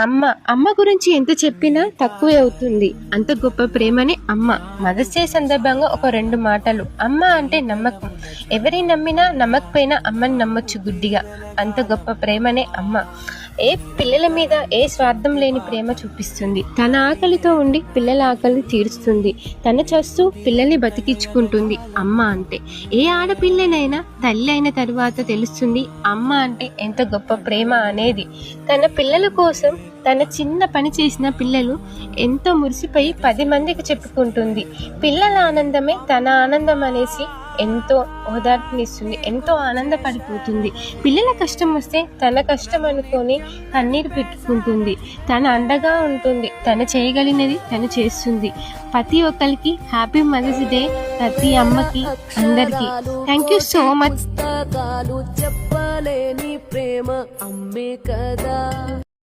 అమ్మ గురించి ఎంత చెప్పినా తక్కువే అవుతుంది. అంత గొప్ప ప్రేమనే అమ్మ. మదర్స్ డే సందర్భంగా ఒక 2 మాటలు. అమ్మ అంటే నమ్మకం. ఎవరిని నమ్మినా నమ్మకపోయినా అమ్మని నమ్మొచ్చు గుడ్డిగా. అంత గొప్ప ప్రేమనే అమ్మ. ఏ పిల్లల మీద ఏ స్వార్థం లేని ప్రేమ చూపిస్తుంది. తన ఆకలితో ఉండి పిల్లల ఆకలిని తీరుస్తుంది. తన చస్తూ పిల్లల్ని బతికించుకుంటుంది అమ్మ అంటే. ఏ ఆడపిల్లనైనా తల్లి అయిన తర్వాత తెలుస్తుంది అమ్మ అంటే ఎంత గొప్ప ప్రేమ అనేది. తన పిల్లల కోసం తన చిన్న పని చేసిన పిల్లలు ఎంతో మురిసిపోయి 10 మందికి చెప్పుకుంటుంది. పిల్లల ఆనందమే తన ఆనందం అనేసి ఎంతో ఓదార్పునిస్తుంది. ఎంతో ఆనందపడిపోతుంది. పిల్లల కష్టం వస్తే తన కష్టం అనుకొని కన్నీరు పెట్టుకుంటుంది. తన అండగా ఉంటుంది. తను చేయగలిగినది తను చేస్తుంది. ప్రతి ఒక్కరికి హ్యాపీ మదర్స్ డే. ప్రతి అమ్మకి అందరికీ థ్యాంక్ యూ సో మచ్. చెప్పలేని ప్రేమ అమ్మే కదా.